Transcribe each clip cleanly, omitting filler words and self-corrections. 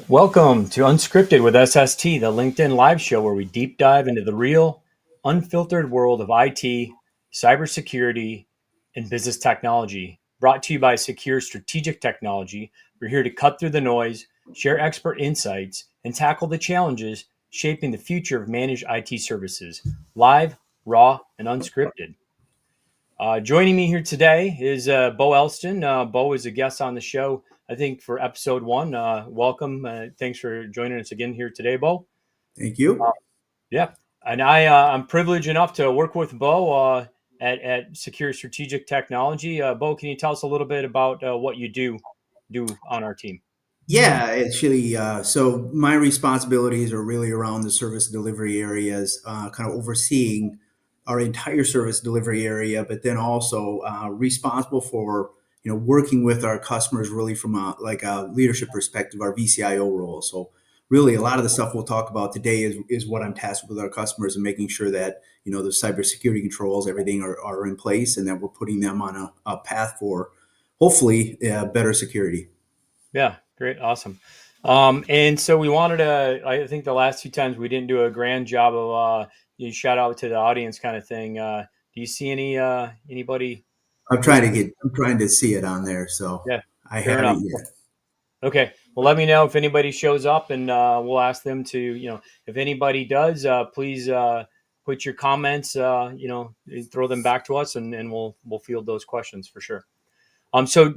Welcome to Unscripted with SST, the LinkedIn live show where we deep dive into the real, unfiltered world of IT, cybersecurity, and business technology. Brought to you by Secure Strategic Technology, we're here to cut through the noise, share expert insights, and tackle the challenges shaping the future of managed IT services, live, raw, and unscripted. Joining me here today is Bo Elston. Bo is a guest on the show, I think, for episode one. Welcome. Thanks for joining us again here today, Bo. Thank Uh, you. yeah. And I'm privileged enough to work with Bo at Secure Strategic Technology. Bo, can you tell us a little bit about what you do on our team? Yeah, actually, so my responsibilities are really around the service delivery areas, kind of overseeing our entire service delivery area, but then also responsible for working with our customers really from a leadership perspective, our VCIO role. So really, a lot of the stuff we'll talk about today is what I'm tasked with our customers and making sure that the cybersecurity controls, everything are in place, and that we're putting them on a path for hopefully better security. Yeah, great, awesome. And so we wanted to. I think the last two times we didn't do a grand job of you shout out to the audience kind of thing. Do you see anybody listening? I'm trying to see it on there, so Yeah, I fair enough. haven't yet. Okay, well, let me know if anybody shows up, and we'll ask them to. If anybody does, please put your comments. Throw them back to us, and we'll field those questions for sure. So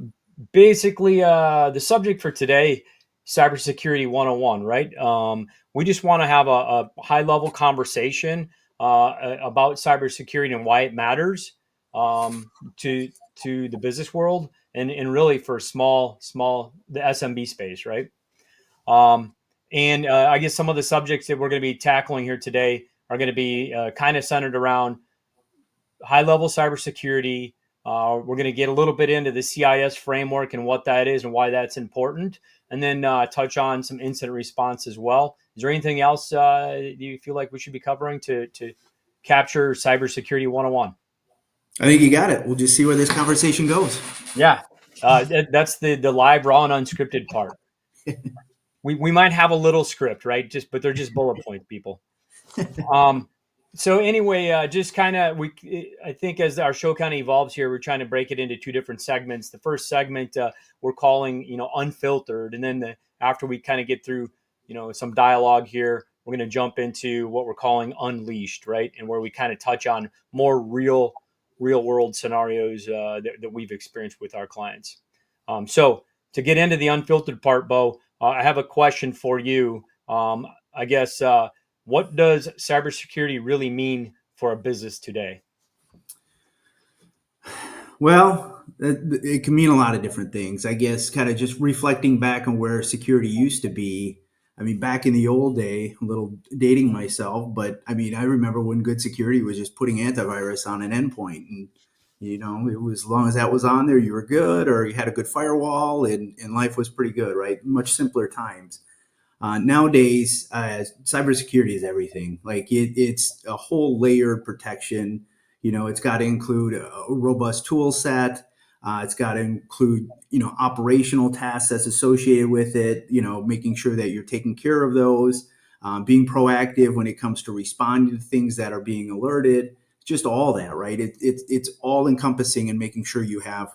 basically, the subject for today, cybersecurity 101, right? We just want to have a high level conversation about cybersecurity and why it matters to the business world and really for the SMB space, right? Um, and I guess some of the subjects that we're going to be tackling here today are going to be kind of centered around high level cybersecurity. We're going to get a little bit into the CIS framework and what that is and why that's important, and then touch on some incident response as well. Is there anything else you feel like we should be covering to capture cybersecurity 101? I think you got it. We'll just see where this conversation goes. Yeah, that's the live, raw, and unscripted part. We might have a little script, right? But they're just bullet points, people. Um, so anyway, just kind of I think as our show kind of evolves here, we're trying to break it into two different segments. The first segment we're calling unfiltered, and then after we kind of get through some dialogue here, we're going to jump into what we're calling unleashed, right? And where we kind of touch on more real world scenarios that we've experienced with our clients. So to get into the unfiltered part, Bo, I have a question for you. I guess. What does cybersecurity really mean for a business today? Well, it can mean a lot of different things. I guess kind of just reflecting back on where security used to be. I mean, back in the old day, a little dating myself, but I mean, I remember when good security was just putting antivirus on an endpoint. And, it was as long as that was on there, you were good, or you had a good firewall, and life was pretty good, right? Much simpler times. Nowadays, cybersecurity is everything. Like it's a whole layered protection. It's got to include a robust tool set. It's got to include, operational tasks that's associated with it. Making sure that you're taking care of those, being proactive when it comes to responding to things that are being alerted. Just all that, right? It's all encompassing and making sure you have,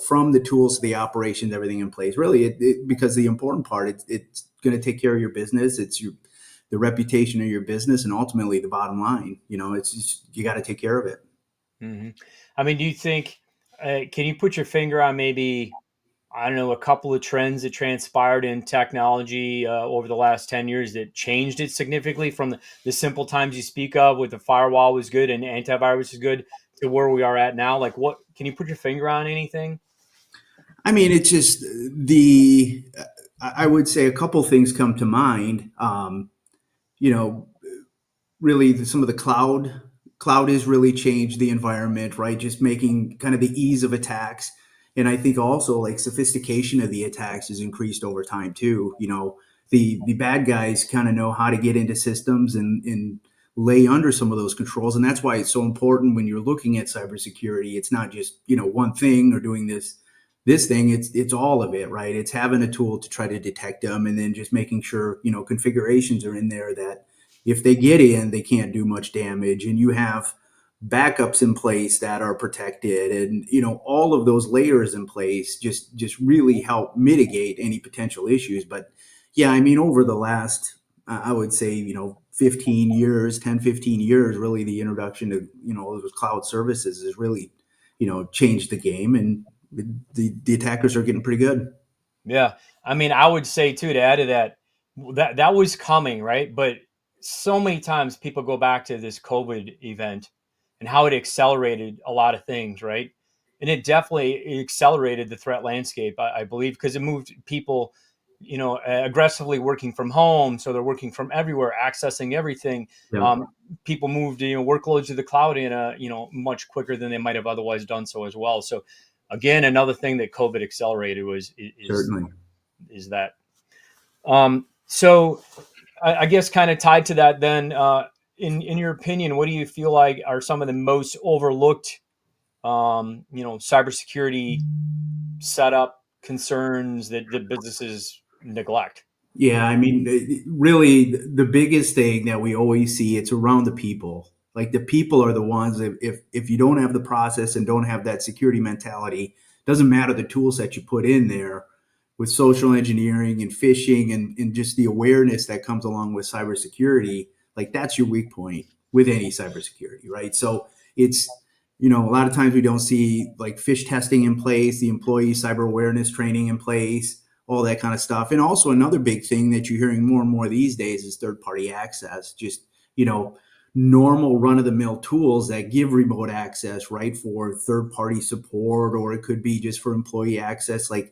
from the tools to the operations, everything in place. Really, because the important part, it's going to take care of your business. It's the reputation of your business, and ultimately the bottom line. It's just, you got to take care of it. hmm I mean, do you think, can you put your finger on maybe, I don't know, a couple of trends that transpired in technology over the last 10 years that changed it significantly from the simple times you speak of with the firewall was good and antivirus is good to where we are at now? Like, what can you put your finger on anything? I mean, it's just the. I would say a couple things come to mind. You know, really, some of the cloud has really changed the environment, right? Just making kind of the ease of attacks, and I think also like sophistication of the attacks has increased over time too. The bad guys kind of know how to get into systems and lay under some of those controls, and that's why it's so important when you're looking at cybersecurity. It's not just one thing or doing this This thing, it's all of it, right? It's having a tool to try to detect them, and then just making sure configurations are in there that if they get in, they can't do much damage, and you have backups in place that are protected, and all of those layers in place just really help mitigate any potential issues. But yeah, I mean, over the last, I would say, 15 years, 10, 15 years, really the introduction of those cloud services has really changed the game, and the attackers are getting pretty good. Yeah. I mean, I would say too, to add to that, that was coming, right? But so many times people go back to this COVID event and how it accelerated a lot of things, right? And it definitely accelerated the threat landscape, I believe, because it moved people, aggressively working from home. So they're working from everywhere, accessing everything. Yeah, Um, People moved, workloads to the cloud in a, much quicker than they might have otherwise done so as well. So again, another thing that COVID accelerated certainly. is that. So I guess kind of tied to that, then, in your opinion, what do you feel like are some of the most overlooked, cybersecurity setup concerns that businesses neglect? Yeah, I mean, really, the biggest thing that we always see, it's around the people. Like the people are the ones that if you don't have the process and don't have that security mentality, doesn't matter the tools that you put in there with social engineering and phishing and just the awareness that comes along with cybersecurity, like that's your weak point with any cybersecurity, right? So it's, a lot of times we don't see like fish testing in place, the employee cyber awareness training in place, all that kind of stuff. And also another big thing that you're hearing more and more these days is third party access. Just, normal run of the mill tools that give remote access, right? For third party support, or it could be just for employee access. Like,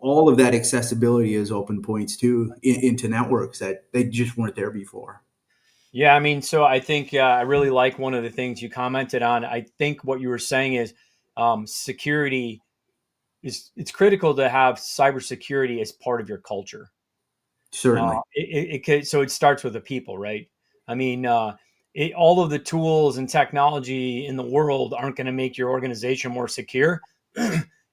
all of that accessibility is open points too into networks that they just weren't there before. Yeah, I mean, so I think I really like one of the things you commented on. I think what you were saying is security is it's critical to have cybersecurity as part of your culture. Certainly. So it starts with the people, right? I mean, all of the tools and technology in the world aren't going to make your organization more secure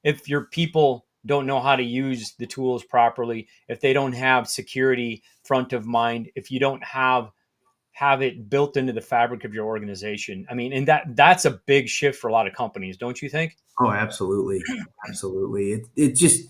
if your people don't know how to use the tools properly, if they don't have security front of mind, if you don't have it built into the fabric of your organization. I mean, and that's a big shift for a lot of companies, don't you think? Oh, absolutely. Absolutely. It just,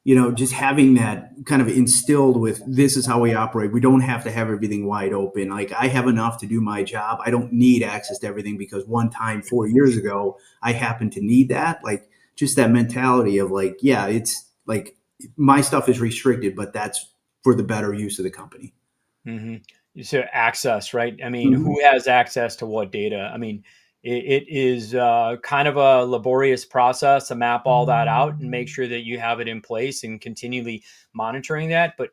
just having that kind of instilled with this is how we operate. We don't have to have everything wide open. Like I have enough to do my job. I don't need access to everything because one time 4 years ago, I happened to need that. Like just that mentality of like, yeah, it's like my stuff is restricted, but that's for the better use of the company. hmm So access, right? I mean, Mhm. who has access to what data? I mean, it is kind of a laborious process to map all that out and make sure that you have it in place and continually monitoring that. But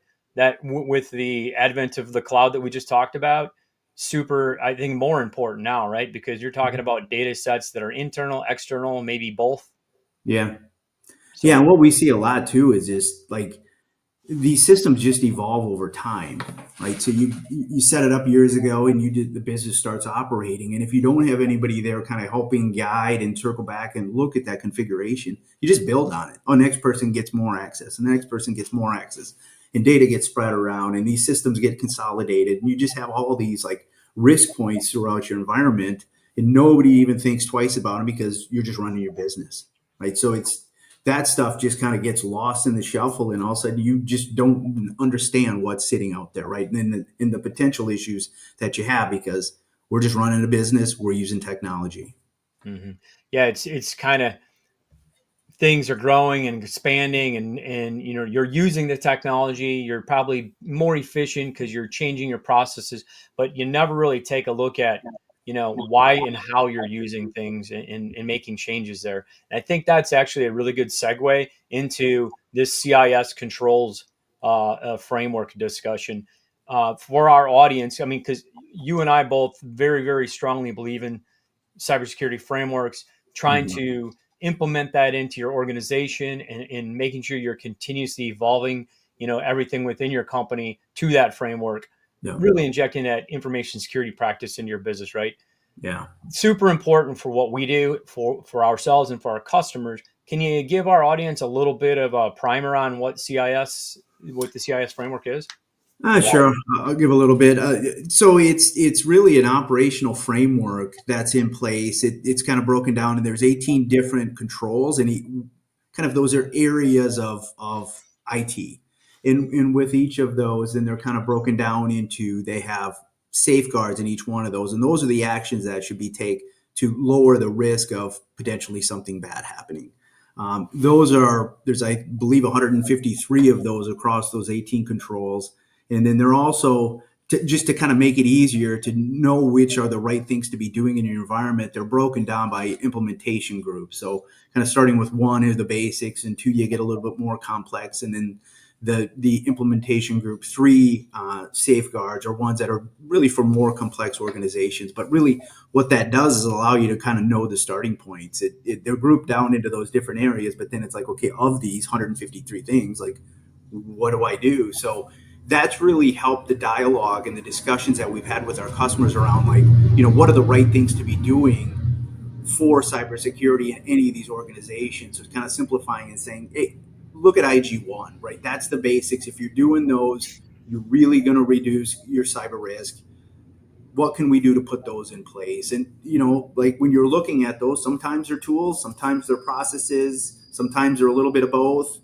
with the advent of the cloud that we just talked about, super, I think more important now, right? Because you're talking about data sets that are internal, external, maybe both. Yeah. Yeah. So, And what we see a lot too is just like these systems just evolve over time, right? So you set it up years ago, and the business starts operating, and if you don't have anybody there, kind of helping guide and circle back and look at that configuration, you just build on it. Oh, next person gets more access, and the next person gets more access, and data gets spread around, and these systems get consolidated, and you just have all these like risk points throughout your environment, and nobody even thinks twice about them because you're just running your business, right? So it's that stuff just kind of gets lost in the shuffle, and all of a sudden you just don't understand what's sitting out there, right? And in the potential issues that you have because we're just running a business, we're using technology. mhm. Yeah, it's kind of things are growing and expanding, and you're using the technology, you're probably more efficient because you're changing your processes, but you never really take a look at why and how you're using things, and making changes there. And I think that's actually a really good segue into this CIS controls framework discussion for our audience. I mean, because you and I both very, very strongly believe in cybersecurity frameworks, trying Mhm. to implement that into your organization, and making sure you're continuously evolving, everything within your company to that framework, Yeah. really injecting that information security practice into your business, right? Yeah. Super important for what we do for ourselves and for our customers, Can you give our audience a little bit of a primer on what the CIS framework is? Or why? Sure, I'll give a little bit. So it's really an operational framework that's in place. It's kind of broken down, and there's 18 different controls, and kind of those are areas of IT. And with each of those, then they're kind of broken down into they have safeguards in each one of those, and those are the actions that should be taken to lower the risk of potentially something bad happening. There's I believe 153 of those across those 18 controls, and then they're also just to kind of make it easier to know which are the right things to be doing in your environment. They're broken down by implementation groups. So kind of starting with one is the basics, and two you get a little bit more complex, and then the implementation group three safeguards are ones that are really for more complex organizations. But really, what that does is allow you to kind of know the starting points. They're grouped down into those different areas, but then it's like, okay, of these 153 things, like what do I do? So that's really helped the dialogue and the discussions that we've had with our customers around, like, what are the right things to be doing for cybersecurity in any of these organizations. So it's kind of simplifying and saying, hey, look at IG1, right? That's the basics. If you're doing those, you're really going to reduce your cyber risk. What can we do to put those in place? And like when you're looking at those, sometimes they're tools, sometimes they're processes, sometimes they're a little bit of both,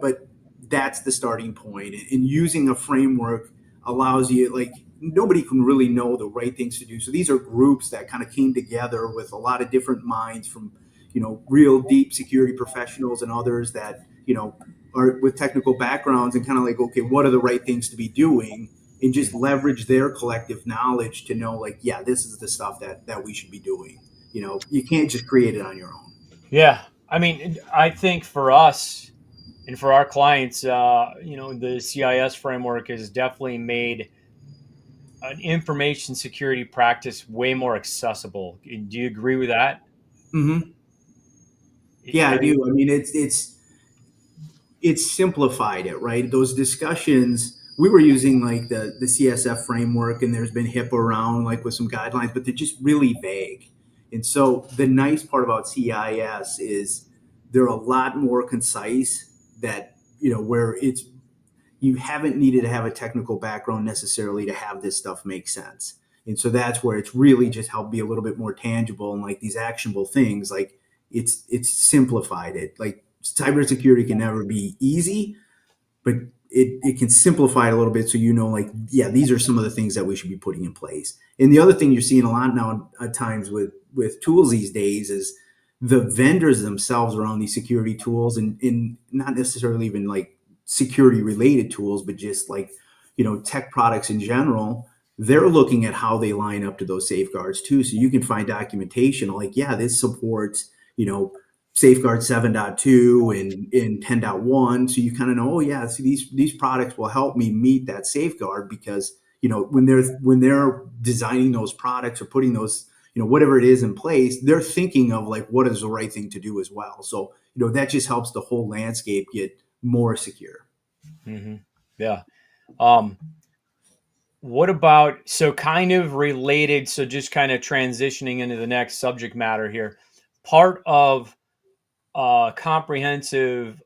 but that's the starting point. And using a framework allows you, like, nobody can really know the right things to do. So these are groups that kind of came together with a lot of different minds from real deep security professionals and others that are with technical backgrounds, and kind of like, okay, what are the right things to be doing, and just leverage their collective knowledge to know, like, yeah, this is the stuff that we should be doing. You can't just create it on your own. Yeah, I mean, I think for us and for our clients, the CIS framework has definitely made an information security practice way more accessible. Do you agree with that? Mm-hmm. Yeah, I I mean, do. I mean, it's simplified it, right? Those discussions, we were using like the CSF framework, and there's been HIPAA around, like, with some guidelines, but they're just really vague. And so the nice part about CIS is they're a lot more concise, that where it's you haven't needed to have a technical background necessarily to have this stuff make sense. And so that's where it's really just helped be a little bit more tangible, and like these actionable things, like it's simplified it. Like, cybersecurity can never be easy, but it can simplify it a little bit, so like, yeah, these are some of the things that we should be putting in place. And the other thing you're seeing a lot now at times with tools these days is the vendors themselves around these security tools, and not necessarily even like security related tools, but just like tech products in general. They're looking at how they line up to those safeguards too, so you can find documentation like, yeah, this supports safeguard 7.2 and 10.1, so you kind of know, oh yeah, see, these products will help me meet that safeguard, because when they're designing those products or putting those whatever it is in place, they're thinking of like, what is the right thing to do as well. So that just helps the whole landscape get more secure. hmm yeah. Um, what about, so kind of related, so just kind of transitioning into the next subject matter here. Part of comprehensive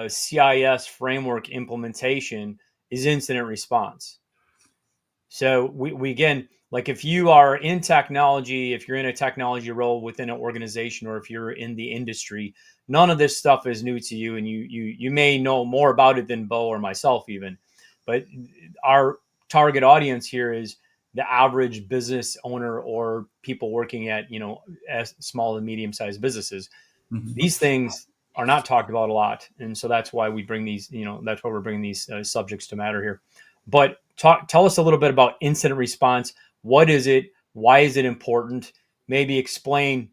CIS framework implementation is incident response. So we again, like if you are in technology, if you're in a technology role within an organization, or if you're in the industry, none of this stuff is new to you, and you may know more about it than Bo or myself even. But our target audience here is the average business owner or people working at as small and medium sized businesses. Mhm. These things are not talked about a lot, and so that's why we bring these. That's why we're bringing these subjects to matter here. But tell us a little bit about incident response. What is it? Why is it important? Maybe explain.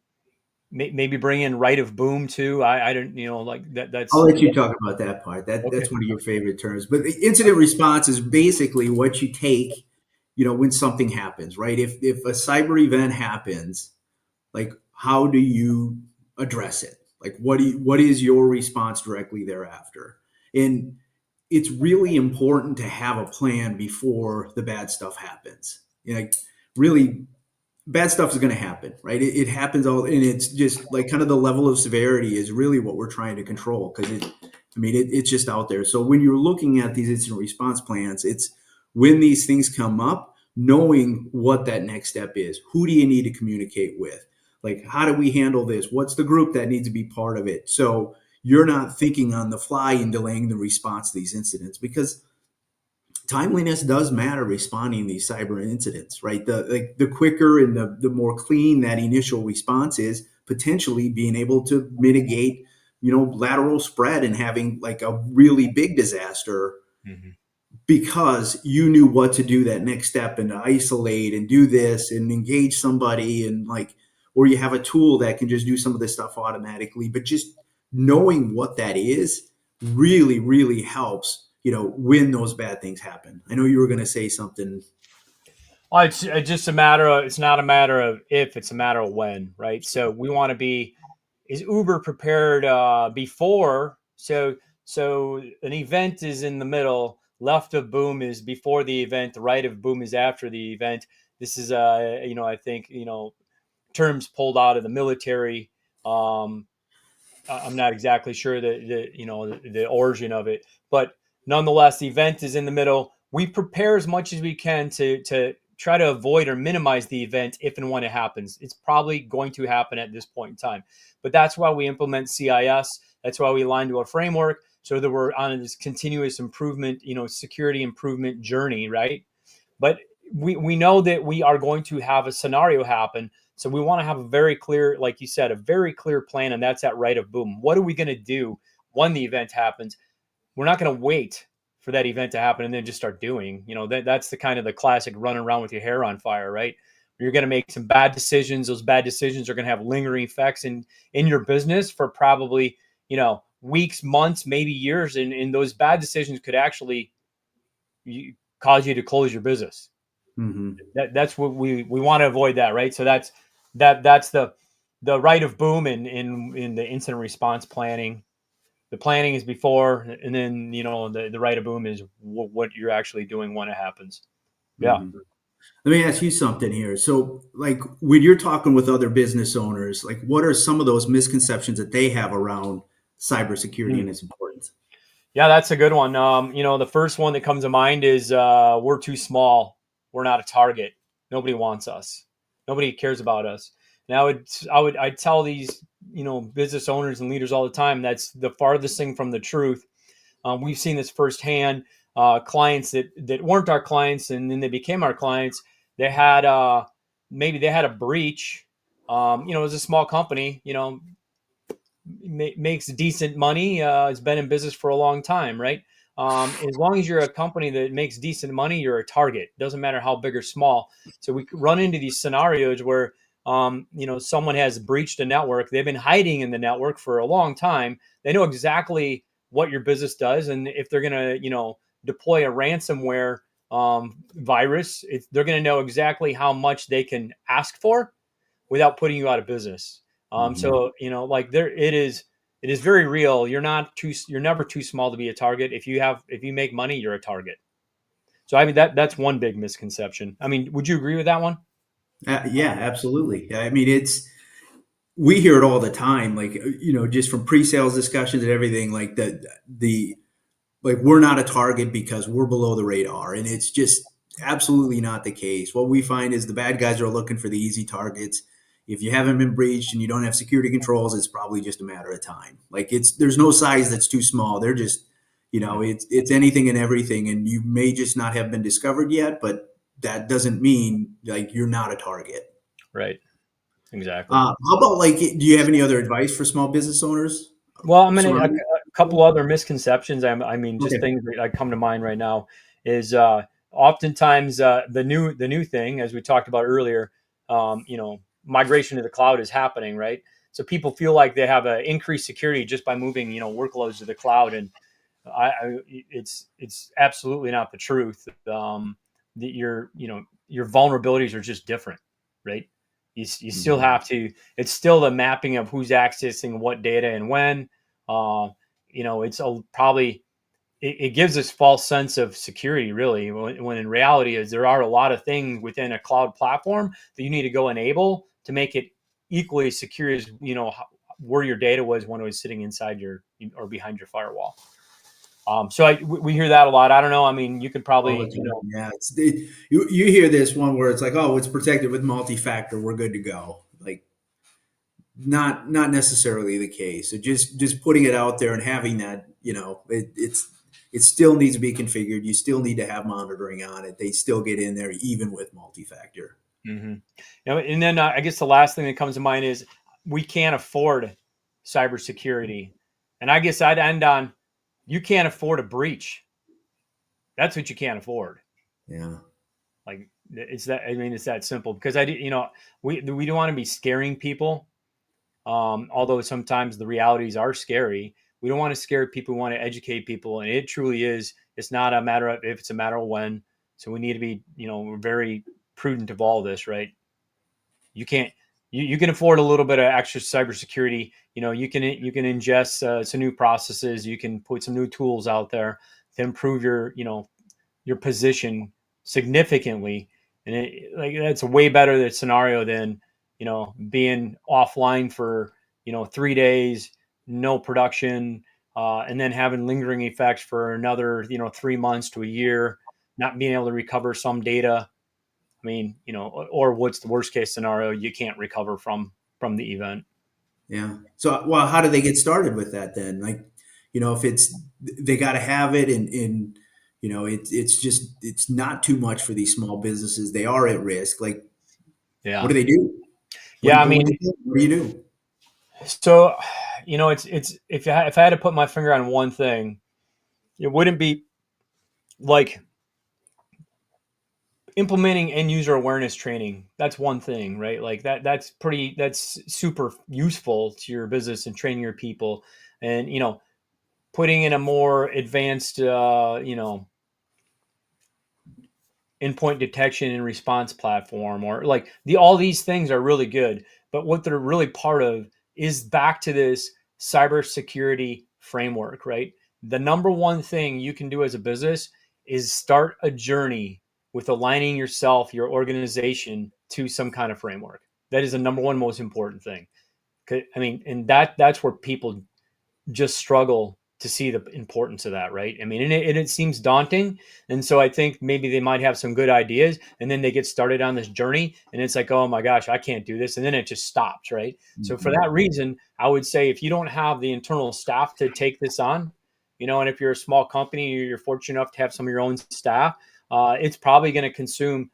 Maybe bring in right of boom too. I don't like that. I'll That's let you talk about that part. That's okay. one of your favorite terms. But the incident response is basically what you take, when something happens, right? If a cyber event happens, like, how do you address it? Like, what is your response directly thereafter? And it's really important to have a plan before the bad stuff happens. Like, really, bad stuff is going to happen, right? It happens all, and it's just like kind of the level of severity is really what we're trying to control because it's just out there. So when you're looking at these incident response plans, it's when these things come up, knowing what that next step is. Who do you need to communicate with? Like, how do we handle this? What's the group that needs to be part of it? So you're not thinking on the fly and delaying the response to these incidents because timeliness does matter responding to these cyber incidents, right? The quicker and the more clean that initial response is, potentially being able to mitigate, lateral spread and having like a really big disaster Mm-hmm. because you knew what to do that next step and to isolate and do this and engage somebody and like, or you have a tool that can just do some of this stuff automatically, but just knowing what that is really, really helps, when those bad things happen. I know you were going to say something. Well, it's just a matter of, it's not a matter of if, it's a matter of when, right? So we want to be, is Uber prepared before? So an event is in the middle, left of boom is before the event, right of boom is after the event. This is I think, terms pulled out of the military. Um, I'm not exactly sure the origin of it, but nonetheless, the event is in the middle. We prepare as much as we can to try to avoid or minimize the event if and when it happens. It's probably going to happen at this point in time, but that's why we implement CIS. That's why we align to a framework so that we're on this continuous improvement, security improvement journey, right? But we know that we are going to have a scenario happen. So we want to have a very clear, like you said, a very clear plan. And that's that right of boom. What are we going to do when the event happens? We're not going to wait for that event to happen and then just start doing, that's the kind of the classic running around with your hair on fire, right? You're going to make some bad decisions. Those bad decisions are going to have lingering effects in your business for probably, weeks, months, maybe years. And those bad decisions could actually cause you to close your business. Mm-hmm. That's what we want to avoid, that, right? So that's the right of boom in the incident response planning. The planning is before, and then the right of boom is what you're actually doing when it happens. Yeah. Mm-hmm. Let me ask you something here. So, like, when you're talking with other business owners, like, what are some of those misconceptions that they have around cybersecurity Hmm. and its importance? Yeah, that's a good one. The first one that comes to mind is we're too small. We're not a target. Nobody wants us. Nobody cares about us. And I tell these business owners and leaders all the time, that's the farthest thing from the truth. We've seen this firsthand. Clients that weren't our clients and then they became our clients. They had maybe they had a breach. It was a small company. Makes decent money. Has been in business for a long time, right? As long as you're a company that makes decent money, you're a target. Doesn't matter how big or small. So we run into these scenarios where someone has breached a network. They've been hiding in the network for a long time. They know exactly what your business does, and if they're gonna deploy a ransomware virus, they're gonna know exactly how much they can ask for without putting you out of business. Mm-hmm. So like it is very real. You're never too small to be a target. If you make money, you're a target. So I mean that's one big misconception. I mean, would you agree with that one? Yeah, absolutely. I mean, we hear it all the time, like, just from pre-sales discussions and everything, like the like we're not a target because we're below the radar, and it's just absolutely not the case. What we find is the bad guys are looking for the easy targets. If you haven't been breached and you don't have security controls, it's probably just a matter of time. Like, there's no size that's too small. They're just, it's anything and everything, and you may just not have been discovered yet, but that doesn't mean like you're not a target. Right. Exactly. How about, like, do you have any other advice for small business owners Well, I'm gonna a surrounding? couple other misconceptions. I mean, just Okay. things that come to mind right now is oftentimes the new thing, as we talked about earlier. Migration to the cloud is happening, right? So people feel like they have increased security just by moving workloads to the cloud, and it's absolutely not the truth. That your vulnerabilities are just different, right? You still Mhm. have to. It's still the mapping of who's accessing what data and when. Uh, it's probably it gives this false sense of security, really, when in reality is there are a lot of things within a cloud platform that you need to go enable to make it equally secure as where your data was when it was sitting inside your or behind your firewall. So we hear that a lot. I don't know. I mean, you could All the probably, time. Yeah, you hear this one where it's like, oh, it's protected with multi-factor, we're good to go. Like not necessarily the case. So just putting it out there and having that, it still needs to be configured. You still need to have monitoring on it. They still get in there even with multi-factor. mm-hmm. And then I guess the last thing that comes to mind is we can't afford cybersecurity. And I guess I'd end on you can't afford a breach. That's what you can't afford. Yeah. Like it's that. I mean, it's that simple because we don't want to be scaring people. Although sometimes the realities are scary, we don't want to scare people. We want to educate people, and it truly is. It's not a matter of if; it's a matter of when. So we need to be, we're very prudent of all this, right? You can't. You can afford a little bit of extra cybersecurity. You can ingest some new processes. You can put some new tools out there to improve your position significantly, and that's a way better scenario than being offline for 3 days, no production, and then having lingering effects for another 3 months to a year, not being able to recover some data. I mean, or what's the worst case scenario? You can't recover from the event. Yeah. So, well, how do they get started with that then? Like, if they got to have it, and it's not too much for these small businesses. They are at risk. Like, what Yeah, do they do? yeah. I When mean, you do, what do you do? so it's if I had to put my finger on one thing, it wouldn't be like implementing end user awareness training. That's one thing, right? Like that's super useful to your business and training your people, and putting in a more advanced endpoint detection and response platform, or like all these things are really good, but what they're really part of is back to this cybersecurity framework, right? The number one thing you can do as a business is start a journey with aligning yourself, your organization, to some kind of framework. That is the number one most important thing. I mean, and that's where people just struggle to see the importance of that, right? I mean, and it seems daunting. And so I think maybe they might have some good ideas and then they get started on this journey and it's like, oh my gosh, I can't do this. And then it just stops, right? So for Mhm. that reason, I would say if you don't have the internal staff to take this on, and if you're a small company, you're fortunate enough to have some of your own staff, it's probably going to consume,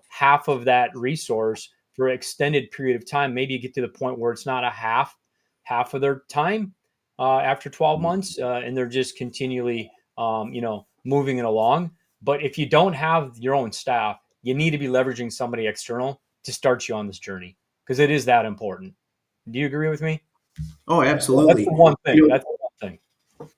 half of that resource for an extended period of time. Maybe you get to the point where it's not a half of their time after 12 months, and they're just continually, moving it along. But if you don't have your own staff, you need to be leveraging somebody external to start you on this journey because it is that important. Do you agree with me? Oh, That's the absolutely. one You thing. know, That's the one thing.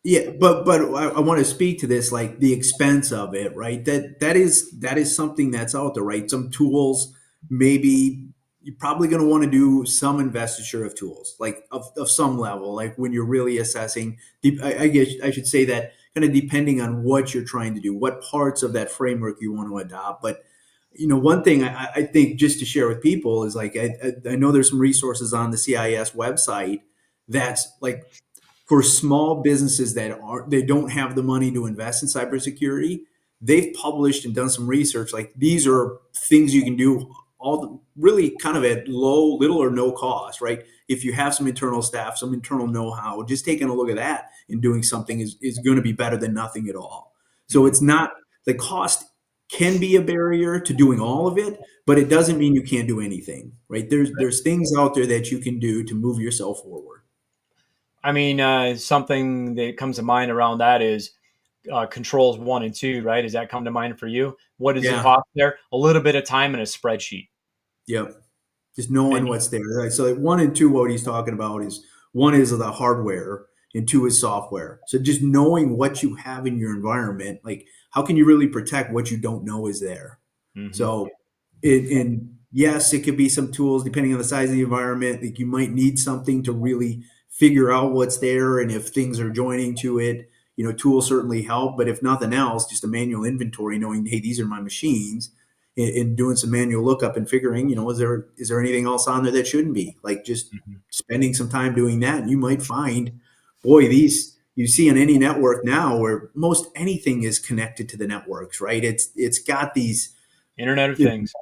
Yeah, but I want to speak to this, like the expense of it, right? That is something that's out there, right? Some tools, maybe you're probably going to want to do some investiture of tools, like of some level, like when you're really assessing. I guess I should say that kind of depending on what you're trying to do, what parts of that framework you want to adopt. But one thing I think just to share with people is like I know there's some resources on the CIS website that's like for small businesses they don't have the money to invest in cybersecurity. They've published and done some research. Like these are things you can do really kind of at little or no cost, right? If you have some internal staff, some internal know-how, just taking a look at that and doing something is going to be better than nothing at all. So Mhm. it's not the cost can be a barrier to doing all of it, but it doesn't mean you can't do anything, right? There's things out there that you can do to move yourself forward. I mean, something that comes to mind around that is controls 1 and 2, right? Does that come to mind for you? What does it Yeah. cost there? A little bit of time in a spreadsheet. Yep. Just knowing And what's there. Right? So like 1 and 2, what he's talking about is one is the hardware and two is software. So just knowing what you have in your environment, like how can you really protect what you don't know is there? mhm. So and yes, it could be some tools depending on the size of the environment. Like you might need something to really figure out what's there and if things are joining to it. tools certainly help, but if nothing else, just a manual inventory, knowing, hey, these are my machines, and doing some manual lookup and figuring, is there anything else on there that shouldn't be? Like just Mhm. spending some time doing that, and you might find, boy, these you see on any network now where most anything is connected to the networks, right? It's got these Internet of Things.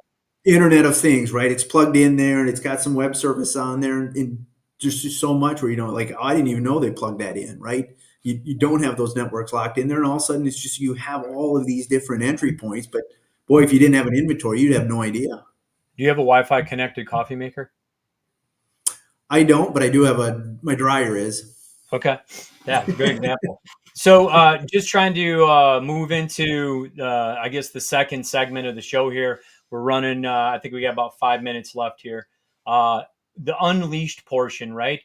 Internet of Things, right? It's plugged in there and it's got some web service on there, and just so much where like, oh, I didn't even know they plugged that in, right? You don't have those networks locked in there, and all of a sudden it's just you have all of these different entry points. But boy, if you didn't have an inventory, you'd have no idea. Do you have a Wi-Fi connected coffee maker? I don't, but I do have my dryer is. Okay. Yeah, good example. So, just trying to move into, I guess, the second segment of the show here. We're running, I think we got about 5 minutes left here. Uh, the unleashed portion, right?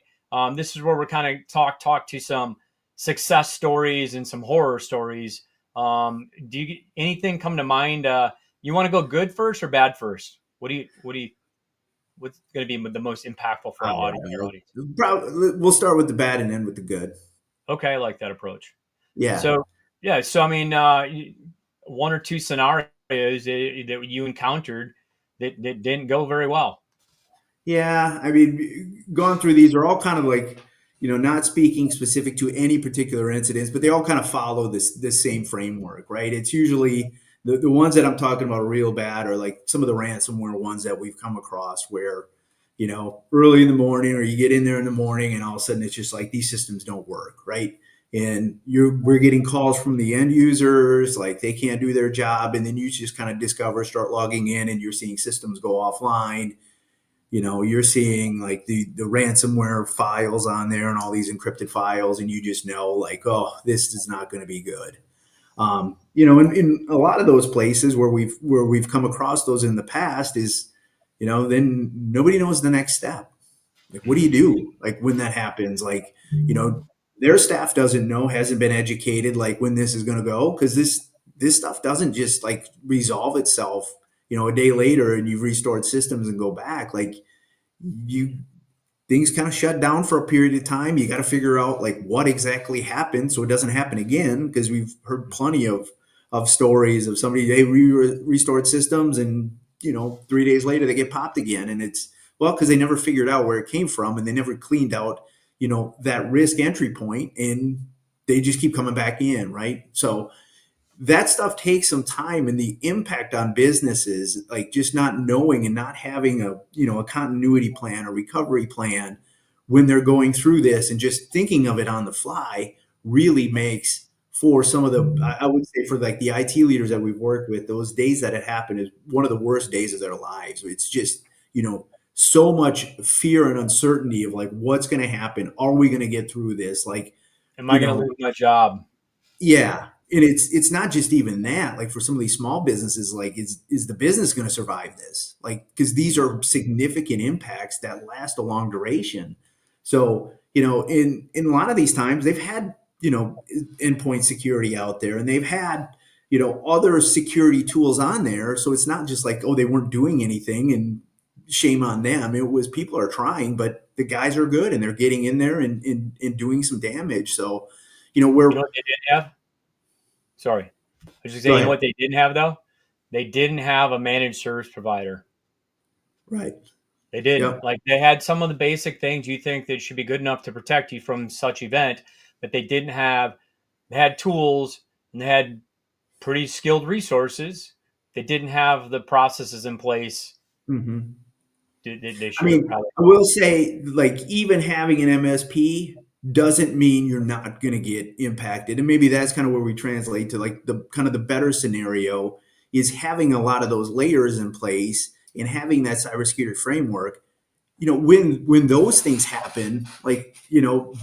This is where we're kind of talk to some success stories and some horror stories. Do you anything come to mind? You want to go good first or bad first? What's going to be the most impactful for All our right. audience? We'll start with the bad and end with the good. Okay, I like that approach. Yeah. So yeah, so I mean, one or two scenarios that you encountered that didn't go very well. Yeah, I mean, gone through these are all kind of like, not speaking specific to any particular incidents, but they all kind of follow this same framework, right? It's usually the ones that I'm talking about real bad are like some of the ransomware ones that we've come across where, early in the morning or you get in there in the morning and all of a sudden it's just like these systems don't work, right? And we're getting calls from the end users, like they can't do their job, and then you just kind of start logging in, and you're seeing systems go offline. You're seeing like the ransomware files on there and all these encrypted files, and you just know like, oh, this is not going to be good. In a lot of those places where we've come across those in the past is, then nobody knows the next step. Like, what do you Mhm. do? Like when that happens, like, their staff doesn't know, hasn't been educated, like when this is going to go. Cause this stuff doesn't just like resolve itself, a day later and you've restored systems and go back. Like you, things kind of shut down for a period of time. You got to figure out like what exactly happened so it doesn't happen again. Because we've heard plenty of stories of somebody they restored systems and 3 days later they get popped again, and it's well because they never figured out where it came from and they never cleaned out that risk entry point, and they just keep coming back in, right? So that stuff takes some time, and the impact on businesses, like just not knowing and not having a continuity plan, a recovery plan when they're going through this and just thinking of it on the fly really makes for some of the, I would say for like the IT leaders that we've worked with, those days that it happened is one of the worst days of their lives. It's just, so much fear and uncertainty of like, what's going to happen? Are we going to get through this? Like, Am I you going to know, lose my job? yeah, and it's not just even that. Like for some of these small businesses, like is the business going to survive this? Like because these are significant impacts that last a long duration. So in a lot of these times they've had endpoint security out there, and they've had other security tools on there. So it's not just like, oh, they weren't doing anything and shame on them. It was people are trying, but the guys are good and they're getting in there and doing some damage. So You know we're what they didn't have? Sorry, I was just go saying. You know ahead. what they didn't have though? They didn't have a managed service provider. Right. They didn't. Yep. Like they had some of the basic things you think that should be good enough to protect you from such event, but they didn't have. They had tools and they had pretty skilled resources. They didn't have the processes in place Hmm. that they I should have mean, probably. I will say, like, even having an MSP doesn't mean you're not going to get impacted. And maybe that's kind of where we translate to like the kind of the better scenario is having a lot of those layers in place and having that cybersecurity framework. When those things happen, like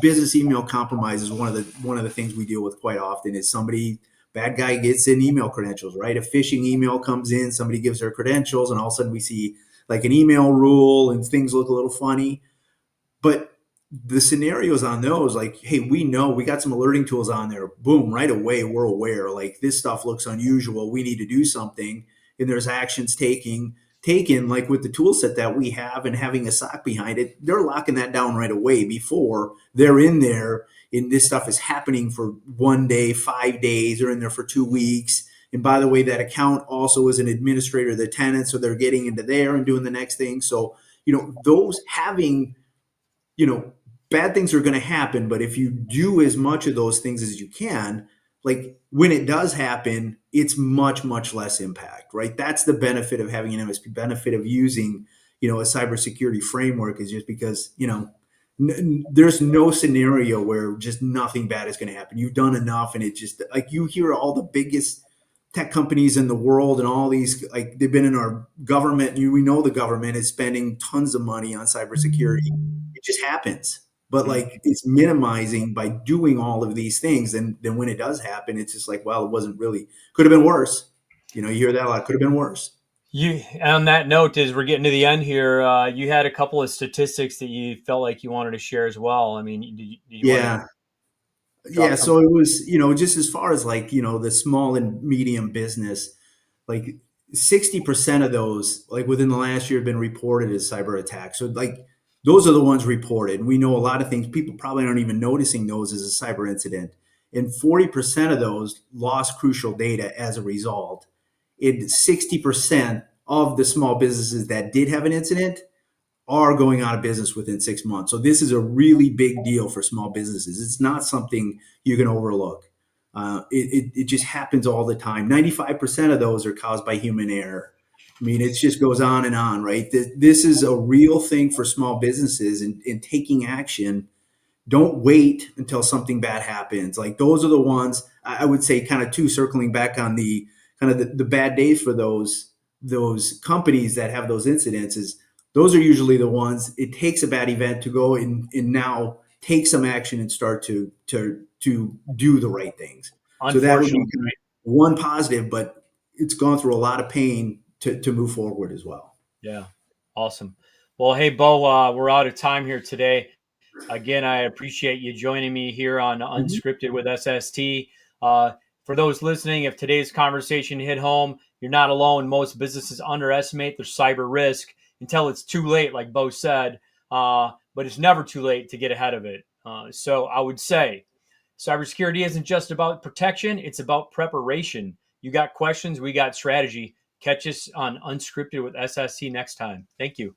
business email compromise is one of the things we deal with quite often. Is somebody bad guy gets in email credentials, right? A phishing email comes in, somebody gives their credentials, and all of a sudden we see like an email rule and things look a little funny. But the scenarios on those, like, hey, we know we got some alerting tools on there. Boom, right away, we're aware. Like this stuff looks unusual. We need to do something. And there's actions taken, like with the tool set that we have and having a SOC behind it. They're locking that down right away before they're in there and this stuff is happening for 1 day, 5 days, they're in there for 2 weeks. And by the way, that account also is an administrator of the tenant, so they're getting into there and doing the next thing. So, those having, you know, bad things are going to happen, but if you do as much of those things as you can, like when it does happen, it's much, much less impact, right? That's the benefit of having an MSP, benefit of using, a cybersecurity framework is just because, there's no scenario where just nothing bad is going to happen. You've done enough, and it just like you hear all the biggest tech companies in the world and all these, like they've been in our government. We know the government is spending tons of money on cybersecurity. It just happens, but like it's minimizing by doing all of these things. And then when it does happen, it's just like, well, it wasn't really, could have been worse. You hear that a lot. Could have been worse. You on that note, as we're getting to the end here, you had a couple of statistics that you felt like you wanted to share as well. I mean, did you want to Yeah. drop Yeah. some? So it was, just as far as like, the small and medium business, like 60% of those, like within the last year, have been reported as cyber attacks. So like those are the ones reported. And we know a lot of things. People probably aren't even noticing those as a cyber incident. And 40% of those lost crucial data as a result. And 60% of the small businesses that did have an incident are going out of business within 6 months. So this is a really big deal for small businesses. It's not something you can overlook. It just happens all the time. 95% of those are caused by human error. I mean, it just goes on and on, right? This is a real thing for small businesses, and taking action. Don't wait until something bad happens. Like those are the ones I would say, kind of too, circling back on the kind of the bad days for those companies that have those incidents, is those are usually the ones it takes a bad event to go and now take some action and start to do the right things. So that would be Unfortunately, kind of one positive, but it's gone through a lot of pain to move forward as well. yeah, awesome. Well, hey, Bo, we're out of time here today. Again, I appreciate you joining me here on Mhm. Unscripted with SST. For those listening, if today's conversation hit home, you're not alone. Most businesses underestimate their cyber risk until it's too late, like Bo said, but it's never too late to get ahead of it. So I would say cybersecurity isn't just about protection, it's about preparation. You got questions, we got strategy. Catch us on Unscripted with SST next time. Thank you.